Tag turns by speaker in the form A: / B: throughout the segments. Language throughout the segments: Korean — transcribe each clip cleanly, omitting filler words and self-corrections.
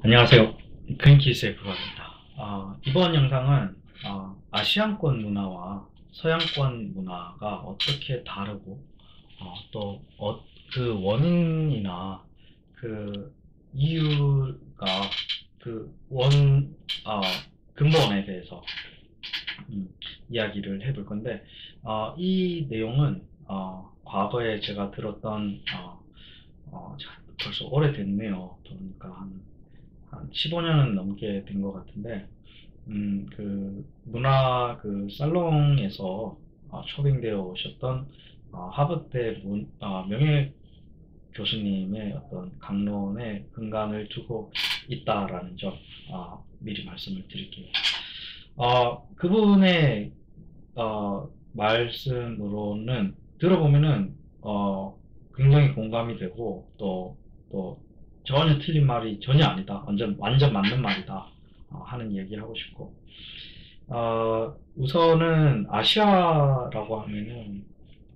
A: 안녕하세요. 그린키스의 그겁니다. 이번 영상은 아시안권 문화와 서양권 문화가 어떻게 다르고 그 원인이나 그 이유가 그 근본에 대해서 이야기를 해볼 건데, 이 내용은 과거에 제가 들었던 벌써 오래됐네요. 그러니까 한 15년은 넘게 된 것 같은데, 그 살롱에서 초빙되어 오셨던 하버드 명예 교수님의 어떤 강론에 근간을 두고 있다라는 점, 미리 말씀을 드릴게요. 그분의 말씀으로는 들어보면은 굉장히 공감이 되고, 또 전혀 틀린 말이 전혀 아니다, 완전 맞는 말이다 하는 얘기를 하고 싶고, 우선은 아시아라고 하면은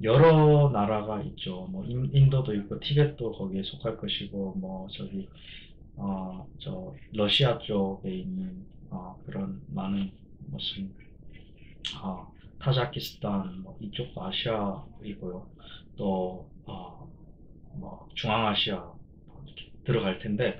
A: 여러 나라가 있죠. 뭐 인도도 있고 티벳도 거기에 속할 것이고, 뭐 저 러시아 쪽에 있는 그런 많은 무슨 타자키스탄 뭐 이쪽도 아시아이고요. 또 뭐 중앙아시아 이렇게 들어갈 텐데,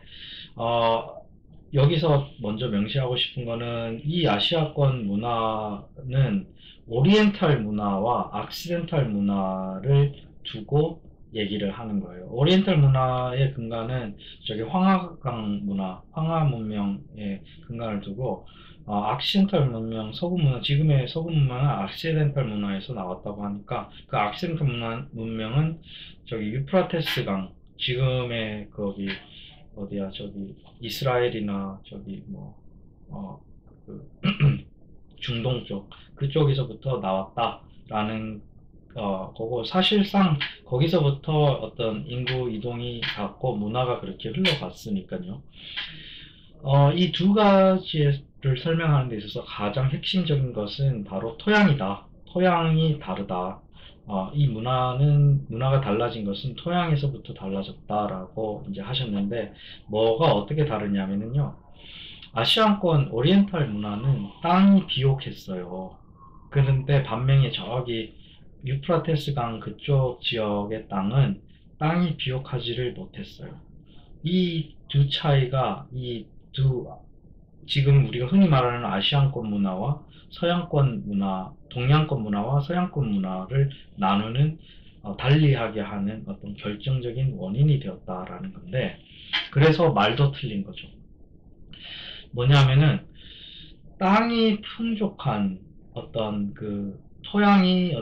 A: 여기서 먼저 명시하고 싶은 거는, 이 아시아권 문화는 오리엔탈 문화와 악시덴탈 문화를 두고 얘기를 하는 거예요. 오리엔탈 문화의 근간은 저기 황하강 문화, 황하 문명의 근간을 두고, 악시덴탈 문명, 서구 문화, 지금의 서구 문화는 악시덴탈 문화에서 나왔다고 하니까, 그 악시덴탈 문명은 저기 유프라테스 강, 지금의 거기 어디야, 저기 이스라엘이나 저기 뭐 그 중동 쪽, 그쪽에서부터 나왔다라는 거고, 사실상 거기서부터 어떤 인구 이동이 갔고 문화가 그렇게 흘러갔으니까요. 이 두 가지를 설명하는 데 있어서 가장 핵심적인 것은 바로 토양이다. 토양이 다르다. 이 문화가 달라진 것은 토양에서부터 달라졌다라고 이제 하셨는데, 뭐가 어떻게 다르냐면요. 아시안권 오리엔탈 문화는 땅이 비옥했어요. 그런데 반면에 저기 유프라테스 강 그쪽 지역의 땅이 비옥하지를 못했어요. 이 두 차이가, 지금 우리가 흔히 말하는 아시안권 문화와 서양권 문화, 동양권 문화와 서양권 문화를 나누는, 달리하게 하는 어떤 결정적인 원인이 되었다라는 건데, 그래서 말도 틀린 거죠. 뭐냐면은, 땅이 풍족한 토양이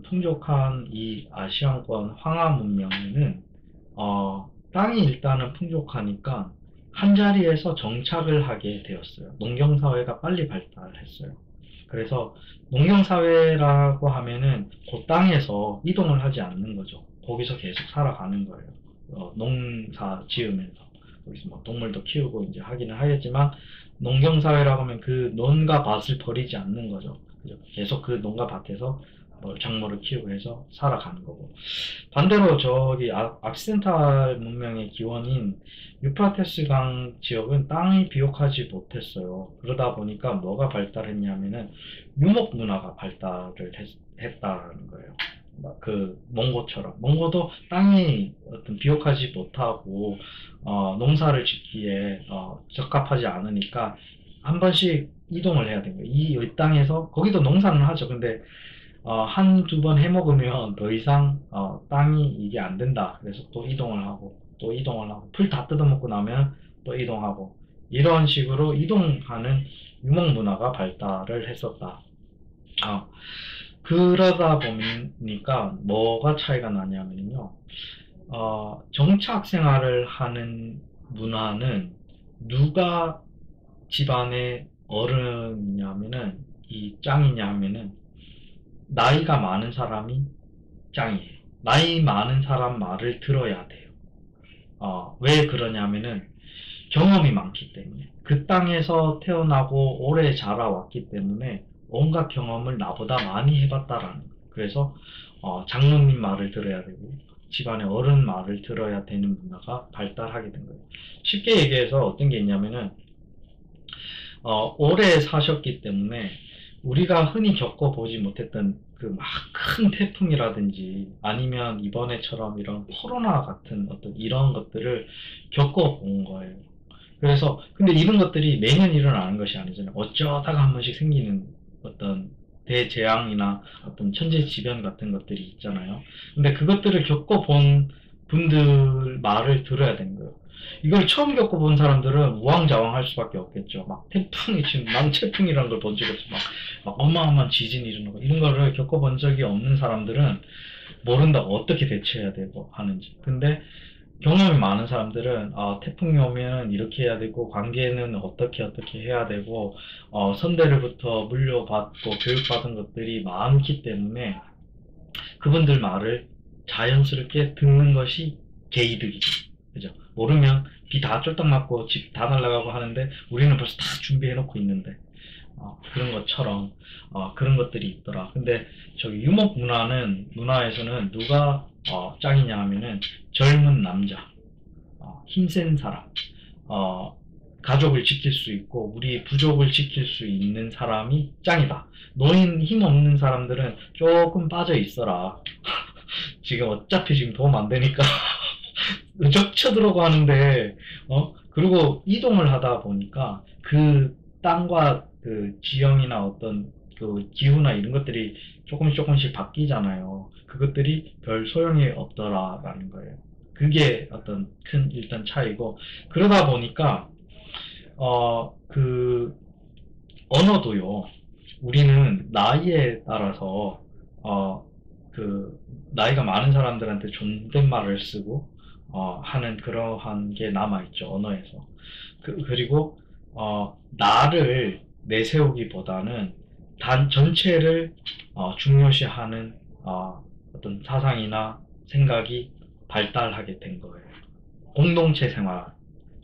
A: 풍족한 이 아시안권 황하 문명에는, 땅이 일단은 풍족하니까 한 자리에서 정착을 하게 되었어요. 농경사회가 빨리 발달했어요. 그래서 농경사회라고 하면은 그 땅에서 이동을 하지 않는 거죠. 거기서 계속 살아가는 거예요. 농사 지으면서. 거기서 뭐 동물도 키우고 이제 하기는 하겠지만, 농경사회라고 하면 그 논과 밭을 버리지 않는 거죠. 그죠? 계속 그 농가 밭에서 뭐 작물을 키우고 해서 살아가는 거고. 반대로 저기 악시덴탈 문명의 기원인 유프라테스 강 지역은 땅이 비옥하지 못했어요. 그러다 보니까 뭐가 발달했냐면은 유목 문화가 발달을 했다는 거예요. 그 몽고처럼, 몽고도 땅이 비옥하지 못하고 농사를 짓기에 적합하지 않으니까 한 번씩 이동을 해야 된 거예요. 이 땅에서, 거기도 농사는 하죠. 근데 한두 번 해먹으면 더 이상 땅이 이게 안 된다. 그래서 또 이동을 하고, 또 이동을 하고, 풀 다 뜯어먹고 나면 또 이동하고, 이런 식으로 이동하는 유목 문화가 발달을 했었다. 그러다 보니까 뭐가 차이가 나냐면요. 정착 생활을 하는 문화는 누가 집안의 어른이냐면은, 이 짱이냐 하면은, 나이가 많은 사람이 짱이에요. 나이 많은 사람 말을 들어야 돼요. 왜 그러냐면은 경험이 많기 때문에, 그 땅에서 태어나고 오래 자라왔기 때문에 온갖 경험을 나보다 많이 해봤다라는 거예요. 그래서 장로님 말을 들어야 되고 집안의 어른 말을 들어야 되는 문화가 발달하게 된 거예요. 쉽게 얘기해서 어떤 게 있냐면은, 오래 사셨기 때문에 우리가 흔히 겪어보지 못했던 그 막 큰 태풍이라든지 아니면 이번에처럼 이런 코로나 같은 어떤 이런 것들을 겪어본 거예요. 그래서 근데 이런 것들이 매년 일어나는 것이 아니잖아요. 어쩌다가 한 번씩 생기는 어떤 대재앙이나 어떤 천재지변 같은 것들이 있잖아요. 근데 그것들을 겪어본 분들 말을 들어야 되는 거예요. 이걸 처음 겪어본 사람들은 우왕좌왕할 수밖에 없겠죠. 막 태풍이 지금 낭태풍이라는 걸 본 적이 없어. 막 어마어마한 지진이 일어나고 이런 거를 겪어본 적이 없는 사람들은 모른다 어떻게 대처해야 되고 하는지. 근데 경험이 많은 사람들은 태풍이 오면 이렇게 해야 되고 관계는 어떻게 해야 되고 선대로부터 물려받고 교육받은 것들이 많기 때문에 그분들 말을 자연스럽게 듣는 것이 개이득이죠. 그죠? 모르면 비 다 쫄딱 맞고 집 다 날아가고 하는데 우리는 벌써 다 준비해 놓고 있는데 그런 것처럼 그런 것들이 있더라. 근데 저기 유목 문화에서는 누가 짱이냐 하면은 젊은 남자, 힘센 사람, 가족을 지킬 수 있고 우리 부족을 지킬 수 있는 사람이 짱이다. 노인 힘 없는 사람들은 조금 빠져 있어라. 지금 어차피 지금 도움 안 되니까 적 쳐들어고 하는데 그리고 이동을 하다 보니까 그 땅과 그 지형이나 어떤 그 기후나 이런 것들이 조금씩 바뀌잖아요. 그것들이 별 소용이 없더라라는 거예요. 그게 어떤 큰 일단 차이고 그러다 보니까 그 언어도요. 우리는 나이에 따라서 그 나이가 많은 사람들한테 존댓말을 쓰고 하는 그러한 게 남아있죠, 언어에서. 그리고 나를 내세우기보다는 전체를 중요시하는 어떤 사상이나 생각이 발달하게 된 거예요. 공동체 생활,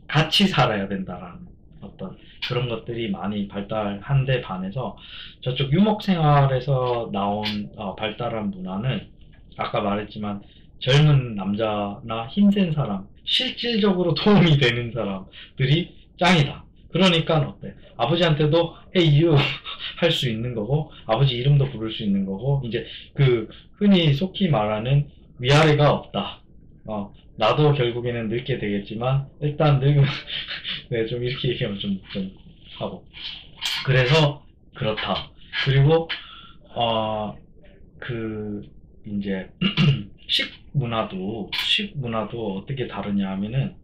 A: 같이 살아야 된다라는 어떤 그런 것들이 많이 발달한 데 반해서 저쪽 유목 생활에서 나온 발달한 문화는 아까 말했지만 젊은 남자나 힘센 사람, 실질적으로 도움이 되는 사람들이 짱이다. 그러니까 어때? 아버지한테도 Hey you 할 수 있는 거고 아버지 이름도 부를 수 있는 거고 이제 그 흔히 속히 말하는 위아래가 없다. 나도 결국에는 늙게 되겠지만 일단 늙으면 네, 좀 이렇게 얘기하면 좀 하고 그래서 그렇다. 그리고 그 이제 식문화도 어떻게 다르냐 하면은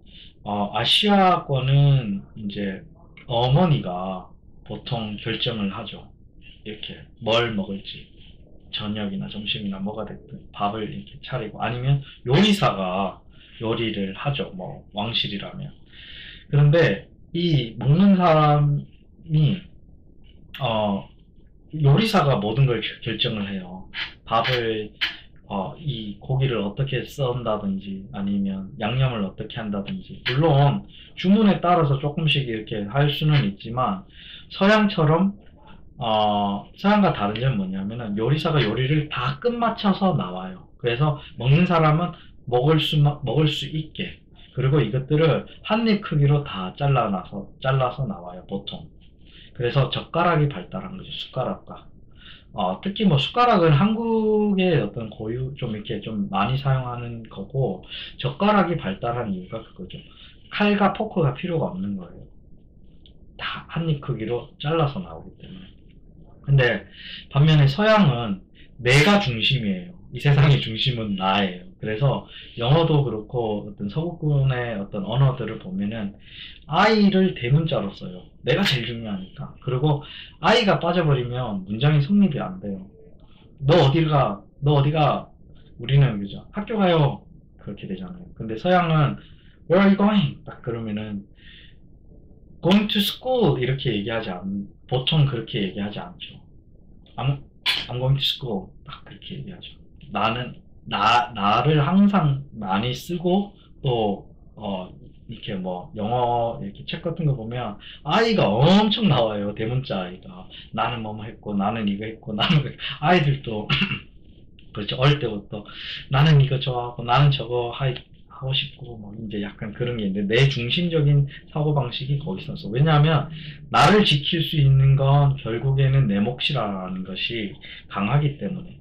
A: 아시아권은 이제 어머니가 보통 결정을 하죠. 이렇게 뭘 먹을지 저녁이나 점심이나 뭐가 됐든 밥을 이렇게 차리고 아니면 요리사가 요리를 하죠. 뭐 왕실이라면. 그런데 이 먹는 사람이 요리사가 모든 걸 결정을 해요. 밥을 이 고기를 어떻게 썬다든지 아니면 양념을 어떻게 한다든지 물론 주문에 따라서 조금씩 이렇게 할 수는 있지만 서양처럼 서양과 다른 점은 뭐냐면은 요리사가 요리를 다 끝마쳐서 나와요. 그래서 먹는 사람은 먹을 수 있게 그리고 이것들을 한 입 크기로 다 잘라서 나와요, 보통. 그래서 젓가락이 발달한 거죠, 숟가락과. 특히 뭐 숟가락은 한국의 어떤 좀 이렇게 좀 많이 사용하는 거고, 젓가락이 발달한 이유가 그거죠. 칼과 포크가 필요가 없는 거예요. 다 한 입 크기로 잘라서 나오기 때문에. 근데 반면에 서양은 내가 중심이에요. 이 세상의 중심은 나예요. 그래서 영어도 그렇고 어떤 서구권의 어떤 언어들을 보면은 I를 대문자로 써요. 내가 제일 중요하니까. 그리고 I가 빠져버리면 문장이 성립이 안 돼요. 너 어딜 가? 너 어디가? 우리는 그죠? 학교 가요. 그렇게 되잖아요. 근데 서양은 Where are you going? 딱 그러면은 going to school 이렇게 보통 그렇게 얘기하지 않죠. I'm going to school 딱 그렇게 얘기하죠. 나를 항상 많이 쓰고 또 이렇게 뭐 영어 이렇게 책 같은 거 보면 아이가 엄청 나와요. 대문자 아이가 나는 뭐뭐 했고 나는 이거 했고 나는 아이들도 그렇죠. 어릴 때부터 나는 이거 좋아하고 나는 저거 하고 싶고 뭐 이제 약간 그런 게 있는데 내 중심적인 사고방식이 거기 있었어. 왜냐하면 나를 지킬 수 있는 건 결국에는 내 몫이라는 것이 강하기 때문에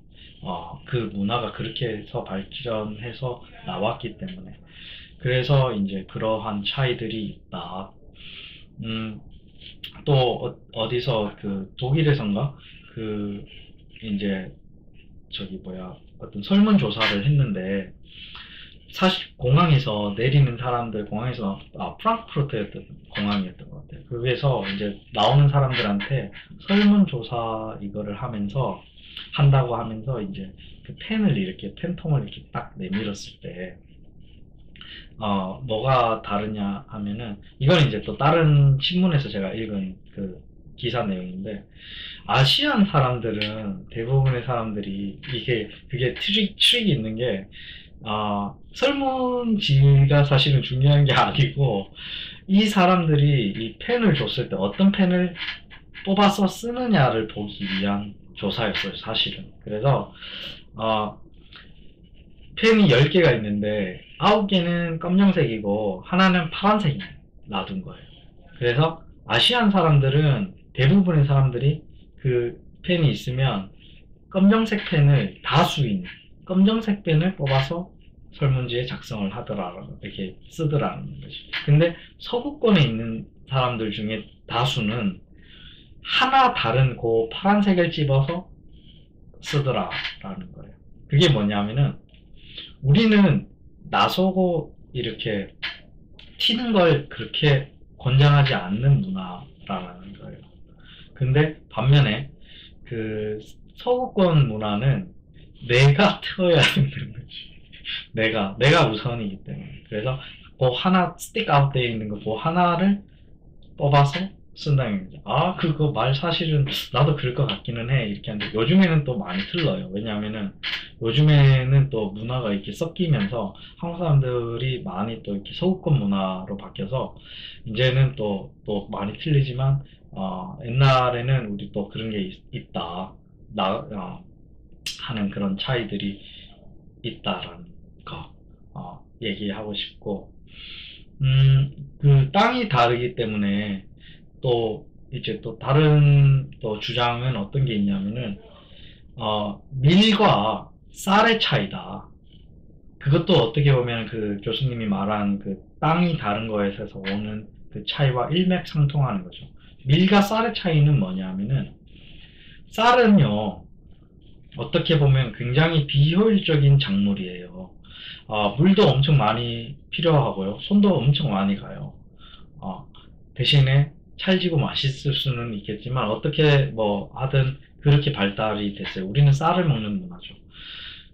A: 그 문화가 그렇게 해서 발전해서 나왔기 때문에 그래서 이제 그러한 차이들이 있다. 음, 또 어디서 그 독일에선가 그 이제 저기 뭐야 어떤 설문조사를 했는데 사실 공항에서 내리는 사람들 공항에서 프랑크푸르트였던 공항이었던 것 같아요. 거기에서 이제 나오는 사람들한테 설문조사 이거를 하면서 한다고 하면서 이제 그 펜을 이렇게 펜통을 이렇게 딱 내밀었을 때 뭐가 다르냐 하면은 이건 이제 또 다른 신문에서 제가 읽은 그 기사 내용인데 아시안 사람들은 대부분의 사람들이 이게 그게 트릭이 있는 게 설문지가 사실은 중요한 게 아니고 이 사람들이 이 펜을 줬을 때 어떤 펜을 뽑아서 쓰느냐를 보기 위한 조사였어요, 사실은. 그래서 펜이 10개가 있는데 9개는 검정색이고 하나는 파란색이 놔둔 거예요. 그래서 아시안 사람들은 대부분의 사람들이 그 펜이 있으면 검정색 펜을 다수인 검정색 펜을 뽑아서 설문지에 작성을 하더라라고 이렇게 쓰더라는 거지. 근데 서구권에 있는 사람들 중에 다수는 하나 다른 그 파란색을 집어서 쓰더라라는 거예요. 그게 뭐냐면은 우리는 나서고 이렇게 튀는 걸 그렇게 권장하지 않는 문화라는 거예요. 근데 반면에 그 서구권 문화는 내가 틀어야 되는 거지. 내가 우선이기 때문에. 그래서 그 하나 스틱 아웃되어 있는 거 그 하나를 뽑아서 쓴다는 거죠. 그거 말 사실은 나도 그럴 것 같기는 해. 이렇게 하는데 요즘에는 또 많이 틀려요. 왜냐하면은 요즘에는 또 문화가 이렇게 섞이면서 한국 사람들이 많이 또 이렇게 서구권 문화로 바뀌어서 이제는 또 많이 틀리지만 옛날에는 우리 또 그런 게 있다. 하는 그런 차이들이 있다라는 거 얘기하고 싶고 그 땅이 다르기 때문에 또 이제 또 다른 또 주장은 어떤 게 있냐면은 밀과 쌀의 차이다. 그것도 어떻게 보면 그 교수님이 말한 그 땅이 다른 거에서 오는 그 차이와 일맥상통하는 거죠. 밀과 쌀의 차이는 뭐냐면은 쌀은요 어떻게 보면 굉장히 비효율적인 작물이에요. 물도 엄청 많이 필요하고요. 손도 엄청 많이 가요. 대신에 찰지고 맛있을 수는 있겠지만 어떻게 뭐 하든 그렇게 발달이 됐어요. 우리는 쌀을 먹는 문화죠.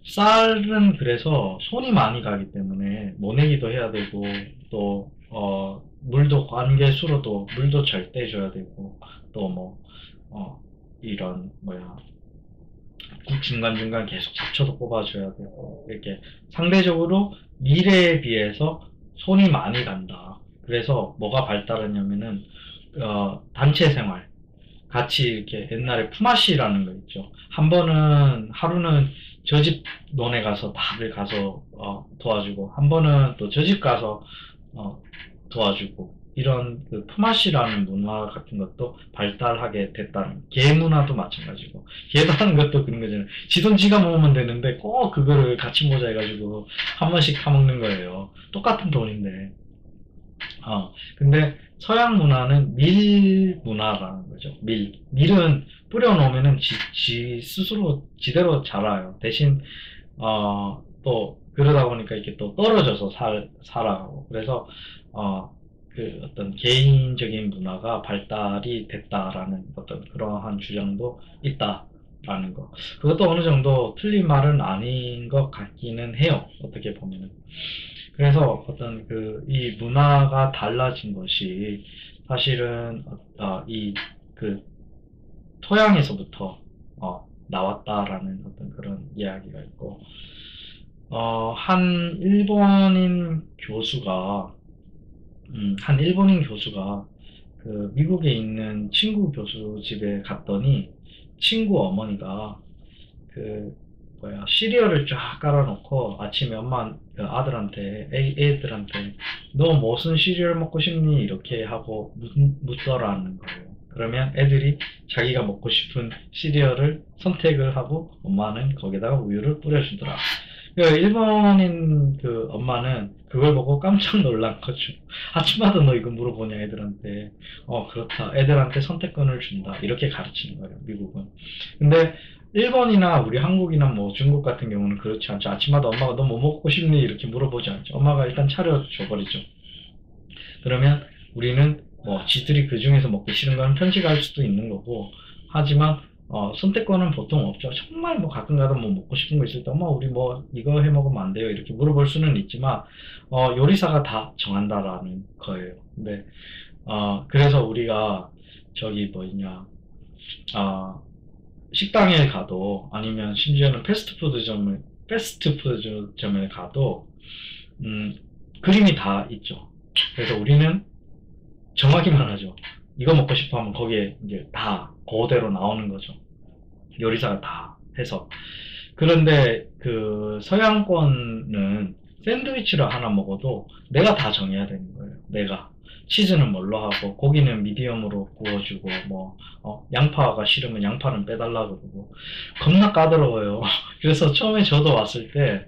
A: 쌀은 그래서 손이 많이 가기 때문에 모내기도 해야 되고 또 물도 관계수로도 물도 잘 떼줘야 되고 또 뭐 이런 뭐야 국 중간중간 계속 잡초도 뽑아줘야 되고 이렇게 상대적으로 미래에 비해서 손이 많이 간다. 그래서 뭐가 발달했냐면은 단체 생활 같이 이렇게 옛날에 품앗이라는 거 있죠. 한 번은 하루는 저 집 논에 가서 다들 가서 도와주고 한 번은 또 저 집 가서 도와주고 이런 그 품앗이라는 문화 같은 것도 발달하게 됐다는 개 문화도 마찬가지고 개도 하는 것도 그런 거잖아요. 지 돈 지가 모으면 되는데 꼭 그거를 같이 모자 해가지고 한 번씩 타먹는 거예요. 똑같은 돈인데 근데 서양 문화는 밀 문화라는 거죠. 밀은 뿌려놓으면은 지 스스로 지대로 자라요. 대신 또 그러다 보니까 이렇게 또 떨어져서 살아가고 그래서 그 어떤 개인적인 문화가 발달이 됐다라는 어떤 그러한 주장도 있다라는 거. 그것도 어느 정도 틀린 말은 아닌 것 같기는 해요. 어떻게 보면은. 그래서 어떤 이 문화가 달라진 것이 사실은 이 그 토양에서부터 나왔다라는 어떤 그런 이야기가 있고 한 일본인 교수가 그 미국에 있는 친구 교수 집에 갔더니 친구 어머니가 그 시리얼을 쫙 깔아놓고 아침에 엄마 그 아들한테 애들한테 너 무슨 시리얼 먹고 싶니? 이렇게 하고 묻더라는 거예요. 그러면 애들이 자기가 먹고 싶은 시리얼을 선택을 하고 엄마는 거기다가 우유를 뿌려주더라. 그 일본인 그 엄마는 그걸 보고 깜짝 놀란 거죠. 아침마다 너 이거 물어보냐 애들한테. 그렇다. 애들한테 선택권을 준다. 이렇게 가르치는 거예요, 미국은. 근데 일본이나 우리 한국이나 뭐 중국 같은 경우는 그렇지 않죠. 아침마다 엄마가 너 뭐 먹고 싶니? 이렇게 물어보지 않죠. 엄마가 일단 차려줘 버리죠. 그러면 우리는 뭐 지들이 그 중에서 먹기 싫은 건 편식할 수도 있는 거고, 하지만 선택권은 보통 없죠. 정말 뭐 가끔 가다 뭐 먹고 싶은 거 있을 때 엄마 우리 뭐 이거 해 먹으면 안 돼요 이렇게 물어볼 수는 있지만 요리사가 다 정한다라는 거예요. 근데 그래서 우리가 저기 뭐냐 식당에 가도 아니면 심지어는 패스트푸드점에 가도 그림이 다 있죠. 그래서 우리는 정하기만 하죠. 이거 먹고 싶어 하면 거기에 이제 다 그대로 나오는 거죠. 요리사가 다 해서. 그런데 그 서양권은 샌드위치를 하나 먹어도 내가 다 정해야 되는 거예요. 내가. 치즈는 뭘로 하고 고기는 미디엄으로 구워주고 뭐 양파가 싫으면 양파는 빼달라 그러고 겁나 까다로워요. 그래서 처음에 저도 왔을 때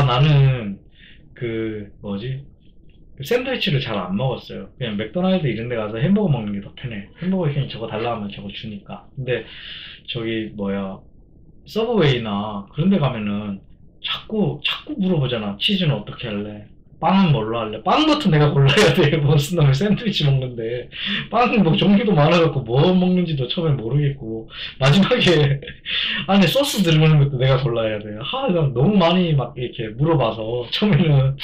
A: 나는 그 뭐지 샌드위치를 잘 안 먹었어요. 그냥 맥도날드 이런 데 가서 햄버거 먹는 게 더 편해. 햄버거 그냥 저거 달라 하면 저거 주니까. 근데 저기 뭐야 서브웨이나 그런 데 가면은 자꾸 물어보잖아. 치즈는 어떻게 할래? 빵은 뭘로 할래? 빵부터 내가 골라야 돼. 무슨 놈의 샌드위치 먹는데. 빵은 뭐 종류도 많아갖고 뭐 먹는지도 처음에 모르겠고. 마지막에 안에 소스 들어가는 것도 내가 골라야 돼. 난 너무 많이 막 이렇게 물어봐서 처음에는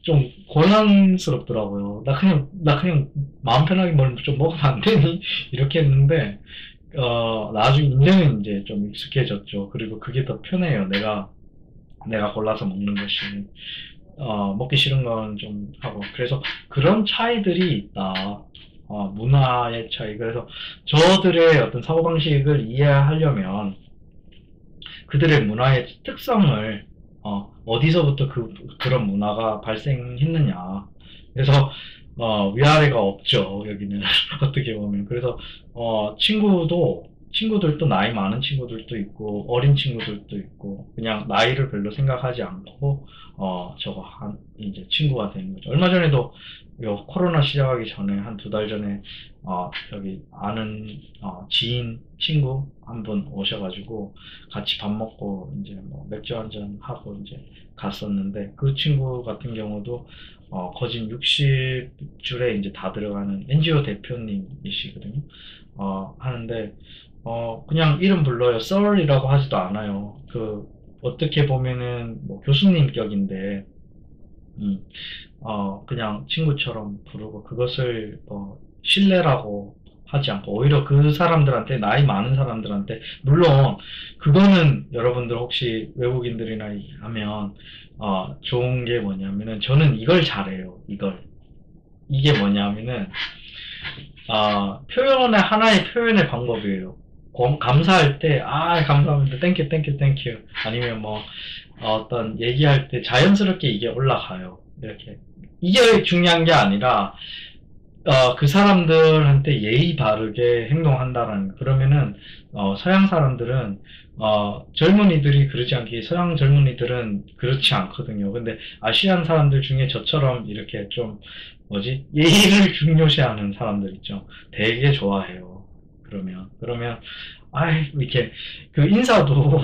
A: 좀 곤란스럽더라고요. 나 그냥 마음 편하게 뭘 좀 먹으면 안 되니? 이렇게 했는데, 나중에 이제는 이제 좀 익숙해졌죠. 그리고 그게 더 편해요. 내가 골라서 먹는 것이. 먹기 싫은 건 좀 하고. 그래서 그런 차이들이 있다. 문화의 차이. 그래서 저들의 어떤 사고방식을 이해하려면 그들의 문화의 특성을, 어디서부터 그런 문화가 발생했느냐. 그래서, 위아래가 없죠, 여기는. 어떻게 보면. 그래서, 친구들도 나이 많은 친구들도 있고, 어린 친구들도 있고, 그냥 나이를 별로 생각하지 않고, 이제 친구가 되는 거죠. 얼마 전에도, 코로나 시작하기 전에, 한 2달 전에, 여기 아는, 지인, 친구 한 분 오셔가지고, 같이 밥 먹고, 이제 뭐, 맥주 한잔 하고, 이제 갔었는데, 그 친구 같은 경우도, 거진 60줄에 이제 다 들어가는 NGO 대표님이시거든요. 하는데, 그냥 이름 불러요. 썰이라고 하지도 않아요. 어떻게 보면은, 뭐, 교수님 격인데, 그냥 친구처럼 부르고, 그것을, 신뢰라고 하지 않고, 오히려 그 사람들한테, 나이 많은 사람들한테, 물론, 그거는 여러분들 혹시 외국인들이나 하면, 좋은 게 뭐냐면은, 저는 이걸 잘해요. 이게 뭐냐면은, 하나의 표현의 방법이에요. 감사할 때, 감사합니다. 땡큐, 땡큐, 땡큐. 아니면 뭐, 어떤 얘기할 때 자연스럽게 이게 올라가요. 이렇게. 이게 중요한 게 아니라, 그 사람들한테 예의 바르게 행동한다라는, 그러면은, 서양 사람들은, 젊은이들이 그러지 않게, 서양 젊은이들은 그렇지 않거든요. 근데 아시안 사람들 중에 저처럼 이렇게 좀, 예의를 중요시하는 사람들 있죠. 되게 좋아해요. 그러면, 이렇게, 인사도,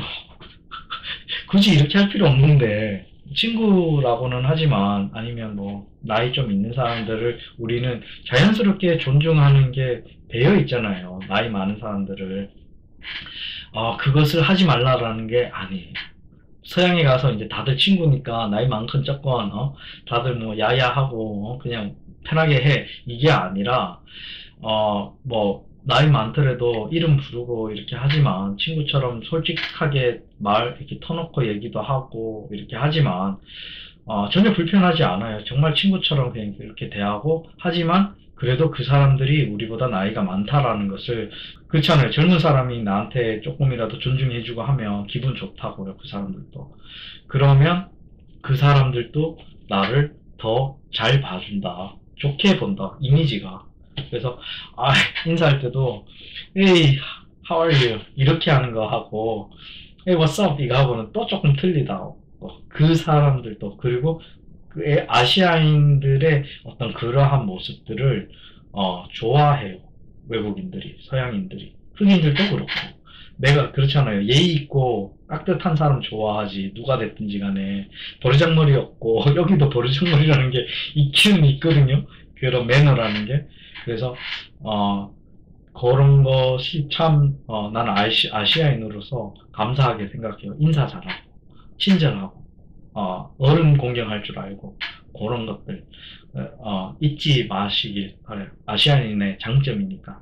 A: 굳이 이렇게 할 필요 없는데, 친구라고는 하지만, 아니면 뭐, 나이 좀 있는 사람들을 우리는 자연스럽게 존중하는 게 배어 있잖아요. 나이 많은 사람들을. 그것을 하지 말라라는 게 아니에요. 서양에 가서 이제 다들 친구니까 나이 많건 적건, 다들 뭐, 야야하고, 그냥 편하게 해. 이게 아니라, 나이 많더라도 이름 부르고 이렇게 하지만, 친구처럼 솔직하게 이렇게 터놓고 얘기도 하고, 이렇게 하지만, 전혀 불편하지 않아요. 정말 친구처럼 그냥 이렇게 대하고, 하지만 그래도 그 사람들이 우리보다 나이가 많다라는 것을, 그렇잖아요. 젊은 사람이 나한테 조금이라도 존중해주고 하면 기분 좋다고요. 그 사람들도. 그러면 그 사람들도 나를 더 잘 봐준다. 좋게 본다. 이미지가. 그래서 인사할 때도 Hey, how are you? 이렇게 하는 거 하고 Hey, what's up? 이거 하고는 또 조금 틀리다. 그 사람들도, 그리고 그 아시아인들의 어떤 그러한 모습들을 좋아해요. 외국인들이, 서양인들이, 흑인들도 그렇고. 내가 그렇잖아요. 예의 있고 깍듯한 사람 좋아하지. 누가 됐든지 간에 버르장머리였고 여기도 버르장머리라는 게 있기는 있거든요. 그런 매너라는 게. 그래서 그런 것이 참 나는 아시아인으로서 감사하게 생각해요. 인사 잘하고 친절하고 어른 공경할 줄 알고 그런 것들 잊지 마시길 바라요. 아시아인의 장점이니까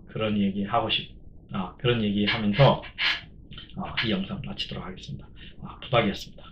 A: 그런 얘기 하고 그런 얘기 하면서 이 영상 마치도록 하겠습니다. 부탁이었습니다.